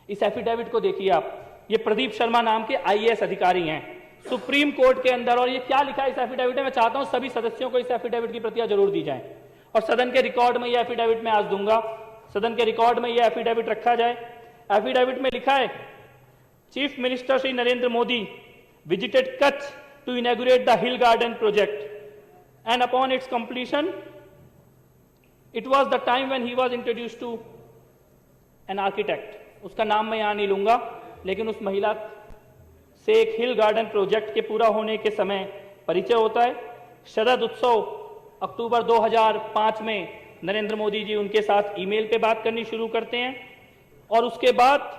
इस एफिडेविट को देखिए आप, ये प्रदीप शर्मा नाम के आईएएस अधिकारी हैं सुप्रीम कोर्ट के अंदर, और ये क्या लिखा है इस एफिडेविट में, मैं चाहता हूं सभी सदस्यों को इस एफिडेविट की प्रतियां जरूर दी जाएं और सदन के रिकॉर्ड में ये एफिडेविट मैं आज दूंगा, सदन के रिकॉर्ड में ये एफिडेविट रखा जाए। एफिडेविट में लिखा है, chief minister Shri Narendra Modi visited Kutch to inaugurate the hill garden project and upon its completion it was the time when he was introduce to an architect. उसका नाम मैं यहां नहीं लूंगा, लेकिन उस महिला से एक हिल गार्डन प्रोजेक्ट के पूरा होने के समय परिचय होता है। शरद उत्सव अक्टूबर 2005 में नरेंद्र मोदी जी उनके साथ ईमेल पे बात करनी शुरू करते हैं, और उसके बाद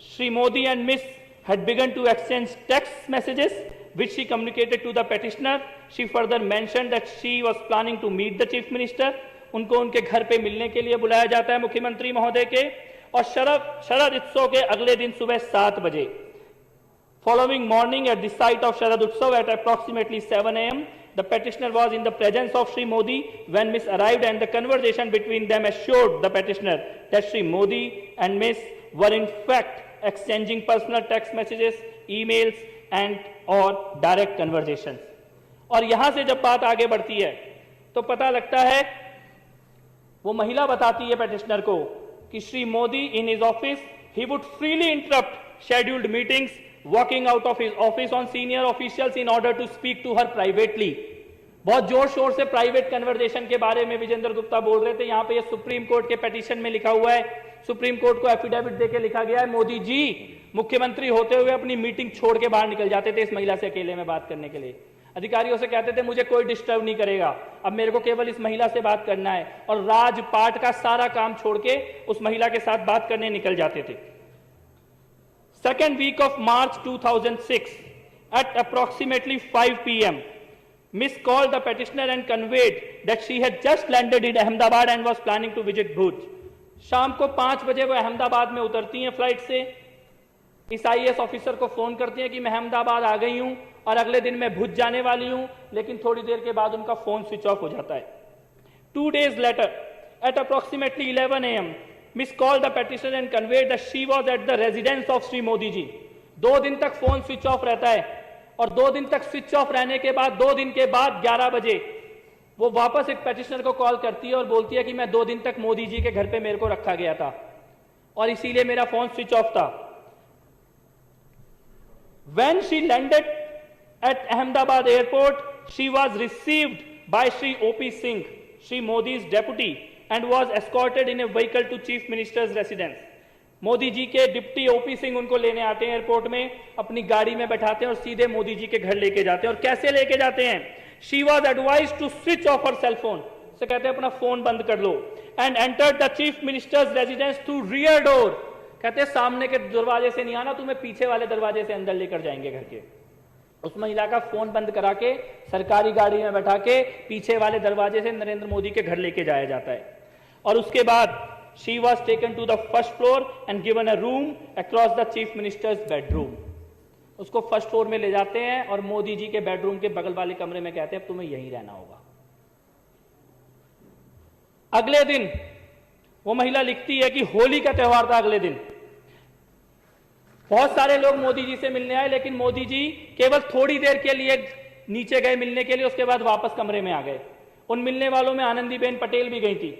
Shri Modi and miss had begun to exchange text messages which she communicated to the petitioner. She further mentioned that she was planning to meet the chief minister. उनको उनके घर पे मिलने के लिए बुलाया जाता है मुख्यमंत्री महोदय के, और शरद उत्सव के अगले दिन सुबह 7 बजे, following morning at the site of Sharad Utsav at approximately 7 a.m. the petitioner was in the presence of Shri Modi when Miss arrived, and the conversation between them assured the petitioner that Shri Modi and Miss were in fact exchanging personal text messages, emails and और direct conversations। और यहां से जब बात आगे बढ़ती है तो पता लगता है, वो महिला बताती है पेटिशनर को कि Shri Modi in his office he would freely interrupt scheduled meetings, walking out of his office on senior officials in order to speak to her privately. बहुत जोर शोर से प्राइवेट कन्वर्सेशन के बारे में विजेंद्र गुप्ता बोल रहे थे। यहां पे ये सुप्रीम कोर्ट के पिटीशन में लिखा हुआ है, सुप्रीम कोर्ट को एफिडेविट देके लिखा गया है, मोदी जी मुख्यमंत्री होते हुए अपनी मीटिंग छोड़ के बाहर निकल जाते थे इस महिला से अकेले में बात करने के लिए। अधिकारियों से कहते थे मुझे कोई डिस्टर्ब नहीं करेगा, अब मेरे को केवल इस महिला से बात करना है, और राजपाट का सारा काम छोड़ के उस महिला के साथ बात करने निकल जाते थे। Second week of March 2006 at approximately 5 p.m. Miss called the petitioner and conveyed that she had just landed in Ahmedabad and was planning to visit Bhuj। शाम को 5 बजे वो अहमदाबाद में उतरती हैं फ्लाइट से, इस आईएएस ऑफिसर को फोन करती हैं कि मैं अहमदाबाद आ गई हूं और अगले दिन मैं भुज जाने वाली हूं, लेकिन थोड़ी देर के बाद उनका फोन स्विच ऑफ हो जाता है। 2 days later at approximately 11 a.m. Miss called the petitioner and conveyed that she was at the residence of Sri Modi ji। 2 दिन तक फोन स्विच ऑफ रहता है, और 2 दिन तक स्विच ऑफ रहने के बाद 2 दिन के बाद 11 बजे वो वापस एक पेटिशनर को कॉल करती है और बोलती है कि मैं 2 दिन तक मोदी जी के घर पे मेरे को रखा गया था और इसीलिए मेरा फोन स्विच ऑफ था। When she landed at Ahmedabad airport, she was received by Shri O.P. Singh, Shri Modi's deputy, and was escorted in a vehicle to Chief Minister's residence। Modi ji के डिप्टी ओपी सिंह उनको लेने आते हैं airport में, अपनी गाड़ी में बैठाते हैं और सीधे मोदी जी के घर लेके जाते हैं। और कैसे लेके जाते हैं? She was advise to switch off her cell phone, से कहते हैं अपना फोन बंद कर लो, and entered the chief minister's residence through rear door. कहते हैं सामने के दरवाजे से नहीं आना, तुम्हें पीछे वाले दरवाजे से अंदर लेकर जाएंगे घर के। उस महिला का फोन बंद करा के सरकारी गाड़ी में बैठा के पीछे वाले दरवाजे से नरेंद्र मोदी के घर लेके जाया जाता है। और उसके बाद she was taken to the first floor and given a room across the chief minister's bedroom। उसको फर्स्ट फ्लोर में ले जाते हैं और मोदी जी के बेडरूम के बगल वाले कमरे में कहते हैं अब तुम्हें यहीं रहना होगा। अगले दिन वो महिला लिखती है कि होली का त्योहार था अगले दिन, बहुत सारे लोग मोदी जी से मिलने आए, लेकिन मोदी जी केवल थोड़ी देर के लिए नीचे गए मिलने के लिए, उसके बाद वापस कमरे में आ गए। उन मिलने वालों में आनंदीबेन पटेल भी गई थी।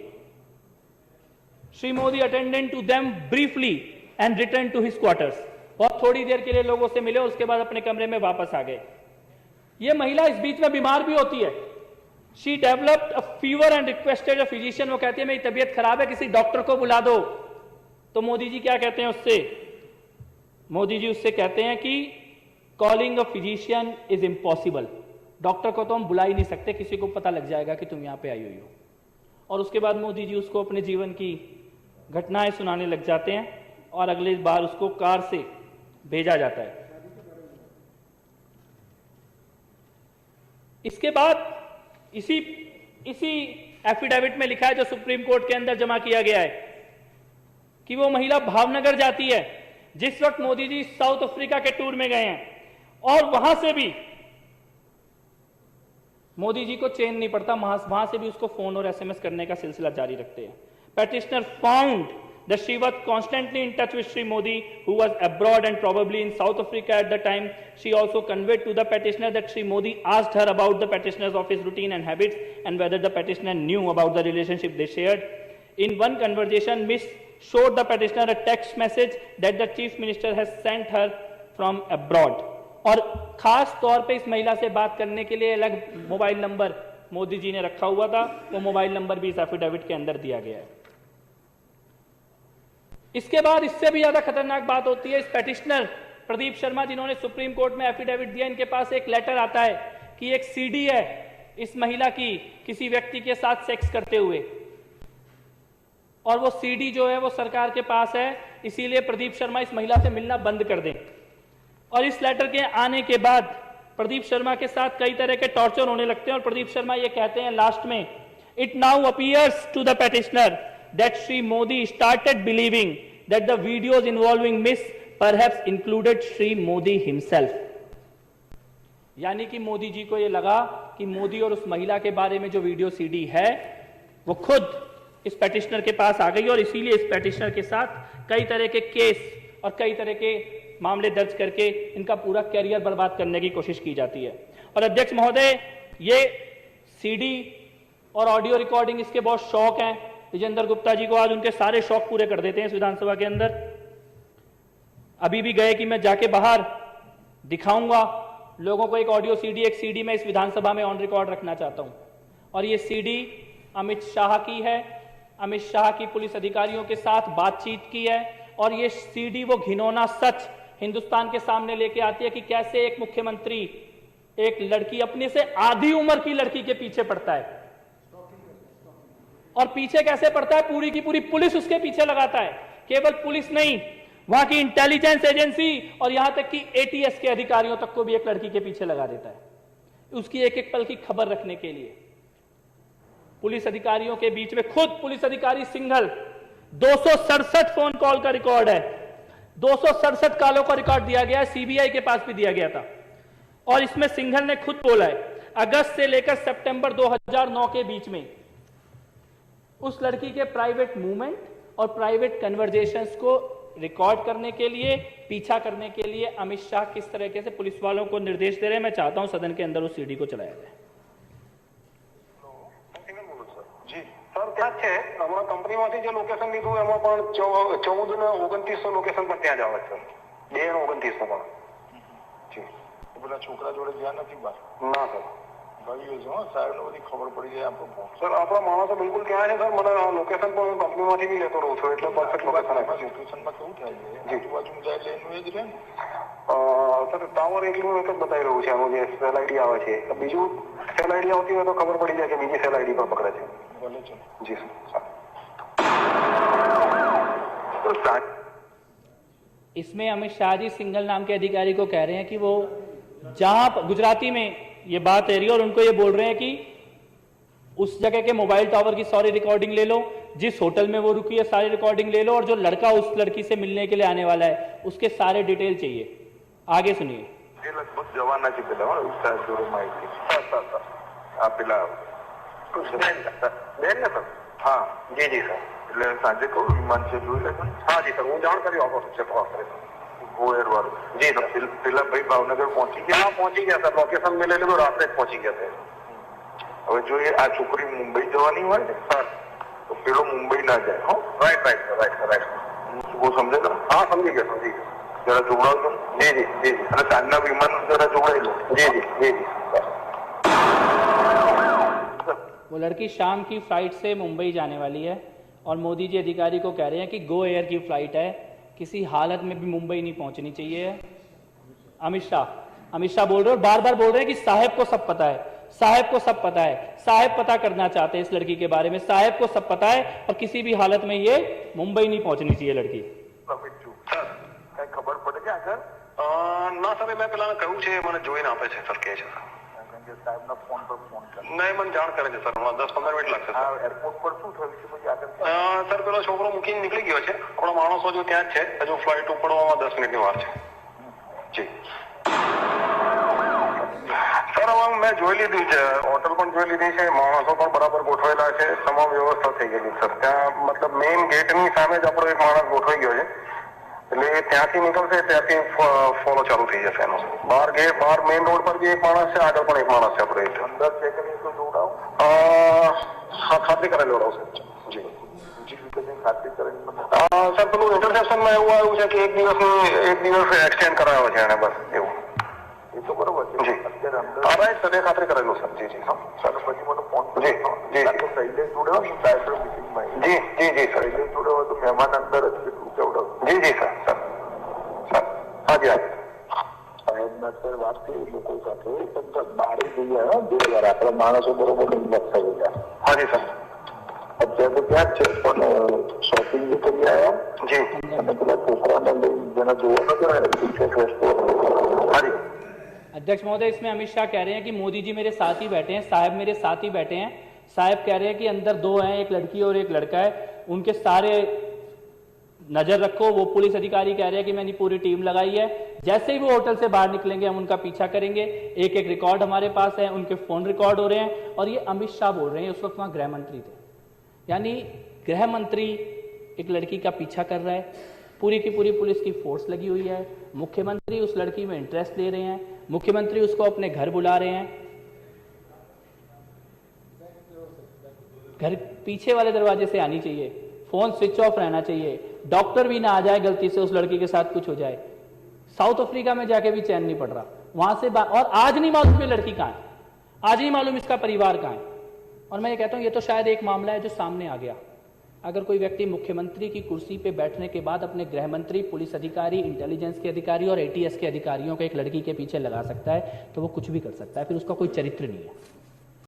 Shri Modi attended to them briefly and return to his quarters. बहुत थोड़ी देर के लिए लोगों से मिले, उसके बाद अपने कमरे में वापस आ गए। यह महिला इस बीच में बीमार भी होती है। She developed a fever and requested a physician. वो कहती है मेरी तबीयत खराब है, किसी डॉक्टर को बुला दो। तो मोदी जी क्या कहते हैं उससे? मोदी जी उससे कहते हैं कि calling a physician is impossible. Doctor को तो हम बुला ही नहीं सकते, किसी को पता लग जाएगा कि तुम यहां पे आई हुई हो। और उसके बाद मोदी जी उसको अपने जीवन की घटनाएं सुनाने लग जाते हैं और अगली बार उसको कार से भेजा जाता है। इसके बाद इसी एफिडेविट में लिखा है जो सुप्रीम कोर्ट के अंदर जमा किया गया है कि वो महिला भावनगर जाती है जिस वक्त मोदी जी साउथ अफ्रीका के टूर में गए हैं, और वहां से भी मोदी जी को चैन नहीं पड़ता, वहां से भी उसको फोन और एसएमएस करने का सिलसिला जारी रखते हैं। Petitioner found that she was constantly in touch with Sri Modi, who was abroad and probably in South Africa at the time. She also conveyed to the petitioner that Sri Modi asked her about the petitioner's office routine and habits and whether the petitioner knew about the relationship they shared. In one conversation, Ms. showed the petitioner a text message that the Chief Minister has sent her from abroad. और खास तौर पे इस महिला से बात करने के लिए अलग मोबाइल नंबर मोदी जी ने रखा हुआ था, वो मोबाइल नंबर भी इस एफिडेविट के अंदर दिया गया है। इसके बाद इससे भी ज्यादा खतरनाक बात होती है, इस पेटिशनर प्रदीप शर्मा जिन्होंने सुप्रीम कोर्ट में एफिडेविट दिया, इनके पास एक लेटर आता है कि एक सीडी है इस महिला की किसी व्यक्ति के साथ सेक्स करते हुए, और वो सीडी जो है वो सरकार के पास है, इसीलिए प्रदीप शर्मा इस महिला से मिलना बंद कर दें। और इस लेटर के आने के बाद प्रदीप शर्मा के साथ कई तरह के टॉर्चर होने लगते हैं और प्रदीप शर्मा ये कहते हैं लास्ट में, it now appears to the petitioner that Sri Modi started believing that the videos involving Miss perhaps included Sri Modi himself. यानी कि मोदी जी को यह लगा कि मोदी और उस महिला के बारे में जो वीडियो सीडी है वो खुद इस पेटिशनर के पास आ गई और इसीलिए इस पेटिशनर के साथ कई तरह के केस और कई तरह के मामले दर्ज करके इनका पूरा कैरियर बर्बाद करने की कोशिश की जाती है। और अध्यक्ष महोदय, ये सीडी और ऑडियो रिकॉर्डिंग इसके बहुत शौक हैं। विजेंद्र गुप्ता जी को आज उनके सारे शौक पूरे कर देते हैं इस विधानसभा के अंदर। अभी भी गए कि मैं जाके बाहर दिखाऊंगा लोगों को एक ऑडियो सीडी, एक सीडी मैं इस विधानसभा में ऑन रिकॉर्ड रखना चाहता हूं। और ये सीडी अमित शाह की है, अमित शाह की पुलिस अधिकारियों के साथ बातचीत की है, और ये सीडी वो घिनौना सच हिंदुस्तान के सामने लेके आती है कि कैसे एक मुख्यमंत्री एक लड़की, अपने से आधी उम्र की लड़की के पीछे पड़ता है, और पीछे कैसे पड़ता है, पूरी की पूरी पुलिस उसके पीछे लगाता है। केवल पुलिस नहीं, वहां की इंटेलिजेंस एजेंसी और यहां तक कि एटीएस के अधिकारियों तक को भी एक लड़की के पीछे लगा देता है उसकी एक एक पल की खबर रखने के लिए। पुलिस अधिकारियों के बीच में खुद पुलिस अधिकारी सिंघल, 267 फोन कॉल का रिकॉर्ड है, 267 कॉलों का रिकॉर्ड दिया गया है, सीबीआई के पास भी दिया गया था। और इसमें सिंघल ने खुद बोला है, अगस्त से लेकर सितंबर 2009 के बीच में उस लड़की के प्राइवेट मूवमेंट और प्राइवेट कन्वर्जेशंस को रिकॉर्ड करने के लिए, पीछा करने के लिए अमित शाह किस तरीके से पुलिस वालों को निर्देश दे रहे हैं, मैं चाहता हूं सदन के अंदर उस सीडी को चलाया जाए। जी सर, क्या है हमारा कंपनी में जो लोकेशन लीधु एम 14 ने 2900 लोकेशन पर त्या जावे सर, 2 ने 2900 पर जी। પેલા છોકરા જોડે ગયા નથી બાર ના સર, ભાઈઓ છો સાહેબ ને બધી ખબર પડી જાય આપણો સર આપણા માણસો બિલકુલ ત્યાં છે સર, મને લોકેશન પણ હું કંપનીમાંથી બી લેતો રહું છું, એટલે પરફેક્ટ લોકેશન આપે છે। લોકેશનમાં કેવું થાય છે જી આજુબાજુ જાય એટલે એનું એ જ રહે ને સર, ટાવર એટલું એક જ બતાવી રહ્યું છે, આનું જે સેલ આઈડી આવે છે, બીજું સેલ આઈડી આવતી હોય તો ખબર પડી જાય કે બીજી સેલ આઈડી પર પકડે છે। ભલે ચલો जी सर। इसमें अमित शाह जी सिंघल नाम के अधिकारी को कह रहे हैं कि वो जहां गुजराती में ये बात है रही और उनको ये बोल रहे हैं कि उस जगह के मोबाइल टावर की सारी रिकॉर्डिंग ले लो, जिस होटल में वो रुकी है सारी रिकॉर्डिंग ले लो, और जो लड़का उस लड़की से मिलने के लिए आने वाला है उसके सारे डिटेल चाहिए। आगे सुनिए। જે લગભગ જવાના છે પેલા વિસ્તાર જોડે માહિતી સર સર સર આ પેલા બેન ને સર? હા जी जी सर। એટલે સાંજે કહું વિમાન છે જોઈ લેજો ને। हाँ जी सर, હું જાણ કરી આપો છે ગોયર વાળું जी सर। પેલા ભાઈ ભાવનગર પહોંચી ગયા हाँ पहुंची गया सर, लोकेशन मिले तो रात में पहुंची गया थे। હવે જો એ આ છોકરી મુંબઈ જવાની હોય ને सर તો પેલો મુંબઈ ના જાય હો right right sir, right sir, right. वो समझे તમે? हाँ समझी गया, समझी गया। જરા જોડાવજો जी जी जी जी અને સાંજના વિમાન જરા જોડાઈ લો। जी जी जी जी सर। वो लड़की शाम की फ्लाइट से मुंबई जाने वाली है और मोदी जी अधिकारी को कह रहे हैं कि गो एयर की फ्लाइट है, किसी हालत में भी मुंबई नहीं पहुंचनी चाहिए। अमित शाह बोल रहे हैं और बार बार बोल रहे हैं कि साहब को सब पता है, साहब को सब पता है, साहब पता करना चाहते हैं इस लड़की के बारे में, साहब को सब पता है और किसी भी हालत में ये मुंबई नहीं पहुंचनी चाहिए लड़की। सर કઈ ખબર પડે છે આગળ? ના સર, મેં પેલા કહ્યું છે, મને જોઈને આપે છે સર, કહે છે સર। કારણ કે સાહેબના ફોન પર ફોન કરે નહીં, મને જાણ કરે છે સર, હમણાં 10-15 મિનિટ લાગશે આ સર। એરપોર્ટ પર શું થયું છે પછી આગળ? સર પેલો છોકરો મૂકીને નીકળી ગયો છે, આપણા માણસો જો ત્યાં જ છે, હજુ ફ્લાઇટ ઉપડવામાં 10 મિનિટની વાર છે। જી સર, હવે મેં જોઈ લીધી છે, હોટલ પણ જોઈ લીધી છે, માણસો પણ બરાબર ગોઠવેલા છે, તમામ વ્યવસ્થા થઈ ગયેલી સર. ત્યાં મતલબ મેઇન ગેટની સામે જ આપણો એક માણસ ગોઠવાઈ ગયો છે, એટલે એ ત્યાંથી નીકળશે ત્યાંથી ફોલો ચાલુ થઈ જશે એનો. બહાર મેઇન રોડ પર બી એક માણસ છે, આગળ પણ એક માણસ છે આપણે અંદર છે કે નહીં તો જોડાવ ખાતરી કરેલી જોડાવ સર. જી ખાતરી કરેલી સર પેલું ઇન્ટરસેપ્શનમાં એવું આવ્યું છે કે એક દિવસ એક્સટેન્ડ કરાવ્યો છે એને, બસ એવું. એ તો બરોબર છે જી. રાઈટ સર, એ ખાતરી કરેલું સર. જી જી હા સર. પછી મને ફોન જી જી શૈલેષ જોડ્યો ને ડાયરેક્ટર મિટિંગમાં જી જી જી સર. શૈલેષ જોડ્યો તો મહેમાન અંદર જ કેટલું કેવડો જી જી સર સર સર હાજી હાજી સાહેબના સર વાત કરી લોકો સાથે પણ બહાર જઈ આવ્યા 2 વાર આપણા માણસો બરોબર લક્ષ થઈ ગયા. હાજી સર. અત્યારે તો ત્યાં જ છે પણ શોપિંગ બી કરી આવ્યા જી. અને પેલા છોકરાને લઈ જેને જોવા નતા હાજી. अध्यक्ष महोदय, इसमें अमित शाह कह रहे हैं कि मोदी जी मेरे साथ ही बैठे हैं, साहब मेरे साथ ही बैठे हैं. साहब कह रहे हैं कि अंदर 2 हैं, एक लड़की और एक लड़का है, उनके सारे नजर रखो. वो पुलिस अधिकारी कह रहे हैं कि मैंने पूरी टीम लगाई है. जैसे ही वो होटल से बाहर निकलेंगे हम उनका पीछा करेंगे. एक रिकॉर्ड हमारे पास है, उनके फोन रिकॉर्ड हो रहे हैं. और ये अमित शाह बोल रहे हैं, उस वक्त वहां गृह मंत्री थे, यानी गृह मंत्री एक लड़की का पीछा कर रहा है, पूरी की पूरी पुलिस की फोर्स लगी हुई है. मुख्यमंत्री उस लड़की में इंटरेस्ट ले रहे हैं, मुख्यमंत्री उसको अपने घर बुला रहे हैं. घर पीछे वाले दरवाजे से आनी चाहिए, फोन स्विच ऑफ रहना चाहिए, डॉक्टर भी ना आ जाए गलती से उस लड़की के साथ कुछ हो जाए. साउथ अफ्रीका में जाके भी चैन नहीं पड़ रहा वहां से और आज नहीं मालूम ये लड़की कहां है, आज नहीं मालूम इसका परिवार कहां है. और मैं ये कहता हूं ये तो शायद एक मामला है जो सामने आ गया. अगर कोई व्यक्ति मुख्यमंत्री की कुर्सी पे बैठने के बाद अपने गृह मंत्री, पुलिस अधिकारी, इंटेलिजेंस के अधिकारी और एटीएस के अधिकारियों को एक लड़की के पीछे लगा सकता है तो वो कुछ भी कर सकता है, फिर उसका कोई चरित्र नहीं है.